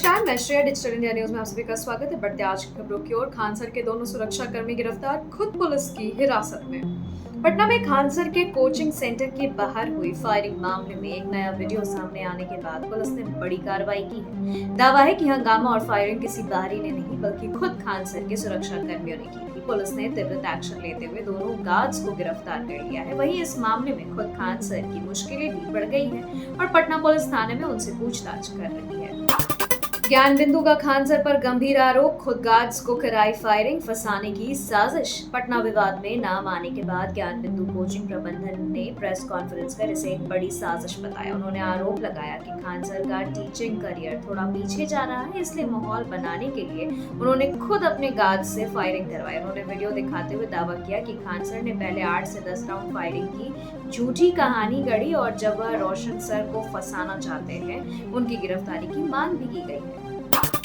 नमस्कार, मैं Shreya digital India news में आप सभी का स्वागत है। बढ़ते आज की खबरों की ओर। खानसर के दोनों सुरक्षा कर्मी गिरफ्तार, खुद पुलिस की हिरासत में। पटना में खानसर के कोचिंग सेंटर के बाहर हुई फायरिंग मामले में एक नया वीडियो सामने आने के बाद पुलिस ने बड़ी कार्रवाई की है। दावा है कि हंगामा और फायरिंग किसी बाहरी ने नहीं बल्कि खुद खानसर के सुरक्षा कर्मियों ने की थी। पुलिस ने त्वरित एक्शन लेते हुए दोनों गार्ड्स को गिरफ्तार कर लिया है। वहीं इस मामले में खुद खानसर की मुश्किलें भी बढ़ गई है और पटना पुलिस थाने में उनसे पूछताछ कर रही है। ज्ञान बिंदु का खानसर पर गंभीर आरोप, खुद गार्ड्स को कराई फायरिंग, फंसाने की साजिश। पटना विवाद में नाम आने के बाद ज्ञान बिंदु कोचिंग प्रबंधन ने प्रेस कॉन्फ्रेंस कर इसे एक बड़ी साजिश बताया। उन्होंने आरोप लगाया कि खानसर का टीचिंग करियर थोड़ा पीछे जा रहा है, इसलिए माहौल बनाने के लिए उन्होंने खुद अपने गार्ड्स से फायरिंग करवाई। उन्होंने वीडियो दिखाते हुए दावा किया कि खानसर ने पहले 8 से 10 राउंड फायरिंग की झूठी कहानी गढ़ी और जब वह रोशन सर को फंसाना चाहते हैं उनकी गिरफ्तारी की मांग भी की गई है।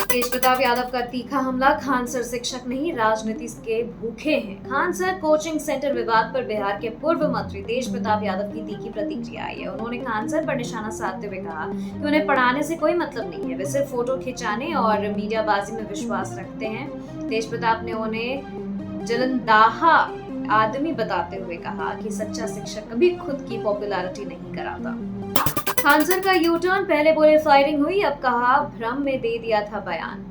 तेज प्रताप यादव का तीखा हमला, खानसर शिक्षक नहीं राजनीति के भूखे हैं। खानसर कोचिंग सेंटर विवाद पर बिहार के पूर्व मंत्री तेज प्रताप यादव की तीखी प्रतिक्रिया आई है। उन्होंने खानसर पर निशाना साधते हुए कहा कि उन्हें पढ़ाने से कोई मतलब नहीं है, वे सिर्फ फोटो खिंचाने और मीडियाबाजी में विश्वास रखते हैं। तेज प्रताप ने उन्हें जलंदाहा आदमी बताते हुए कहा कि सच्चा शिक्षक कभी खुद की पॉपुलैरिटी नहीं कराता। खानसर का यू टर्न, पहले बोले फायरिंग हुई, अब कहा भ्रम में दे दिया था बयान।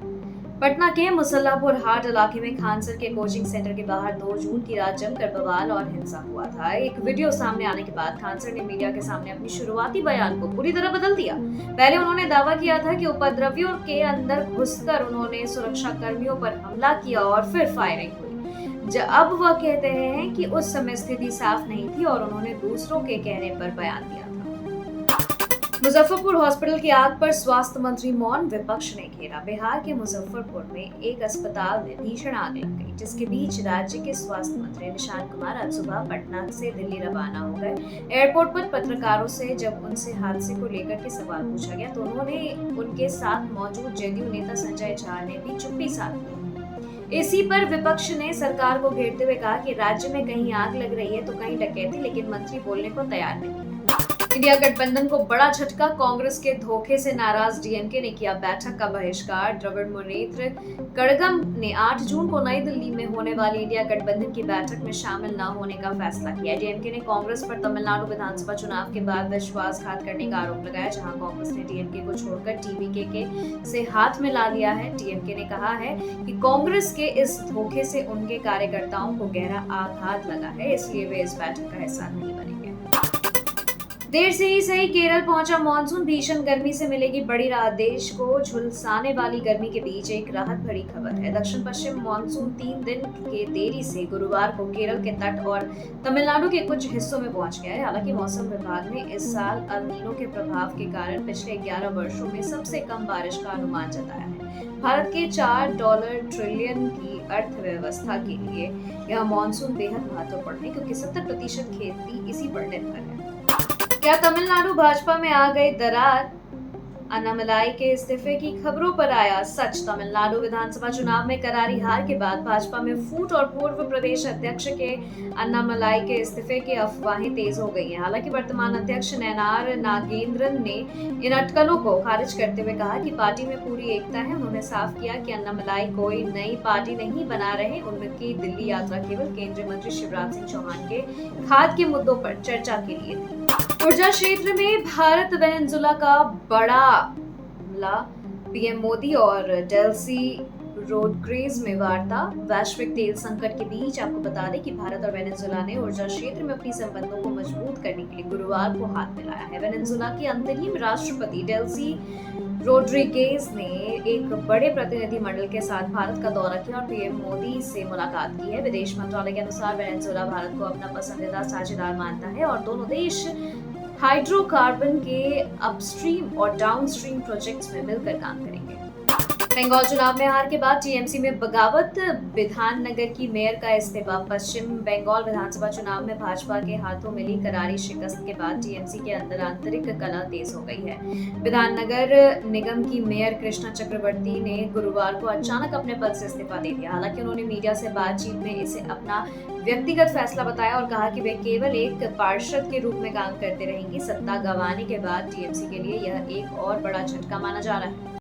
पटना के मुसल्लापुर हाट इलाके में खानसर के कोचिंग सेंटर के बाहर 2 जून की रात जमकर बवाल और हिंसा हुआ था। एक वीडियो सामने आने के बाद खानसर ने मीडिया के सामने अपनी शुरुआती बयान को पूरी तरह बदल दिया। पहले उन्होंने दावा किया था कि उपद्रवियों के अंदर घुसकर उन्होंने सुरक्षा कर्मियों पर हमला किया और फिर फायरिंग हुई। अब वह कहते हैं कि उस समय स्थिति साफ नहीं थी और उन्होंने दूसरों के कहने पर बयान दिया था। मुजफ्फरपुर हॉस्पिटल की आग पर स्वास्थ्य मंत्री मौन, विपक्ष ने घेरा। बिहार के मुजफ्फरपुर में एक अस्पताल में भीषण आग लग गई, जिसके बीच राज्य के स्वास्थ्य मंत्री निशांत कुमार आज सुबह पटना से दिल्ली रवाना हो गए। एयरपोर्ट पर पत्रकारों से जब उनसे हादसे को लेकर के सवाल पूछा गया तो उन्होंने उनके साथ मौजूद जदयू नेता संजय झा ने भी चुप्पी साध ली। इसी पर विपक्ष ने सरकार को घेरते हुए कहा कि राज्य में कहीं आग लग रही है तो कहीं डकैती, लेकिन मंत्री बोलने को तैयार नहीं। इंडिया गठबंधन को बड़ा झटका, कांग्रेस के धोखे से नाराज डीएमके ने किया बैठक का बहिष्कार। द्रविड़ मुनेत्र कड़गम ने 8 जून को नई दिल्ली में होने वाली इंडिया गठबंधन की बैठक में शामिल न होने का फैसला किया। डीएमके ने कांग्रेस पर तमिलनाडु विधानसभा चुनाव के बाद विश्वासघात करने का आरोप लगाया, जहां कांग्रेस ने डीएमके को छोड़कर टीवीके से हाथ मिला लिया है। डीएमके ने कहा है कि कांग्रेस के इस धोखे से उनके कार्यकर्ताओं को गहरा आघात लगा है, इसलिए वे इस बैठक का हिस्सा नहीं बनेंगे। देर से ही सही, केरल पहुंचा मानसून, भीषण गर्मी से मिलेगी बड़ी राहत। देश को झुलसाने वाली गर्मी के बीच एक राहत भरी खबर है। दक्षिण पश्चिम मानसून 3 दिन के देरी से गुरुवार को केरल के तट और तमिलनाडु के कुछ हिस्सों में पहुंच गया है। हालांकि मौसम विभाग ने इस साल अल नीनो के प्रभाव के कारण पिछले 11 वर्षों में सबसे कम बारिश का अनुमान जताया है। भारत के $4 ट्रिलियन की अर्थव्यवस्था के लिए यह मानसून बेहद महत्वपूर्ण है, क्योंकि 70% खेती इसी पर निर्भर है। क्या तमिलनाडु भाजपा में आ गई दरार? अन्नामलाई के इस्तीफे की खबरों पर आया सच। तमिलनाडु विधानसभा चुनाव में करारी हार के बाद भाजपा में फूट और पूर्व प्रदेश अध्यक्ष के अन्नामलाई के इस्तीफे की अफवाहें तेज हो गई हैं। हालांकि वर्तमान अध्यक्ष नयनार नागेंद्रन ने इन अटकलों को खारिज करते हुए कहा कि पार्टी में पूरी एकता है। उन्होंने साफ किया कि अन्नामलाई कोई नई पार्टी नहीं बना रहे। उनकी दिल्ली यात्रा केवल केंद्रीय मंत्री शिवराज सिंह चौहान के खाद के मुद्दों पर चर्चा के लिए थी। ऊर्जा क्षेत्र में भारत वेनेजुला का बड़ा हमला, पीएम मोदी और डेल्सी रोड्रिग्स में वार्ता। वैश्विक तेल संकट के बीच आपको बता दें कि भारत और वेनेजुला ने ऊर्जा क्षेत्र में अपनी संबंधों को मजबूत करने के लिए गुरुवार को हाथ मिलाया है। वेनेजुला के अंतरिम राष्ट्रपति डेल्सी रोड्रिगेज ने एक बड़े प्रतिनिधिमंडल के साथ भारत का दौरा किया और पीएम मोदी से मुलाकात की है। विदेश मंत्रालय के अनुसार वेनेजुला भारत को अपना पसंदीदा साझेदार मानता है और दोनों देश हाइड्रोकार्बन के अपस्ट्रीम और डाउनस्ट्रीम प्रोजेक्ट्स में मिलकर काम करेंगे। बंगाल चुनाव में हार के बाद टीएमसी में बगावत, विधाननगर की मेयर का इस्तीफा। पश्चिम बंगाल विधानसभा चुनाव में भाजपा के हाथों मिली करारी शिकस्त के बाद टीएमसी के अंदर आंतरिक कलह तेज हो गई है। विधाननगर निगम की मेयर कृष्णा चक्रवर्ती ने गुरुवार को अचानक अपने पद से इस्तीफा दे दिया। हालांकि उन्होंने मीडिया से बातचीत में इसे अपना व्यक्तिगत फैसला बताया और कहा कि वे केवल एक पार्षद के रूप में काम करते रहेंगी। सत्ता गंवाने के बाद टीएमसी के लिए यह एक और बड़ा झटका माना जा रहा है।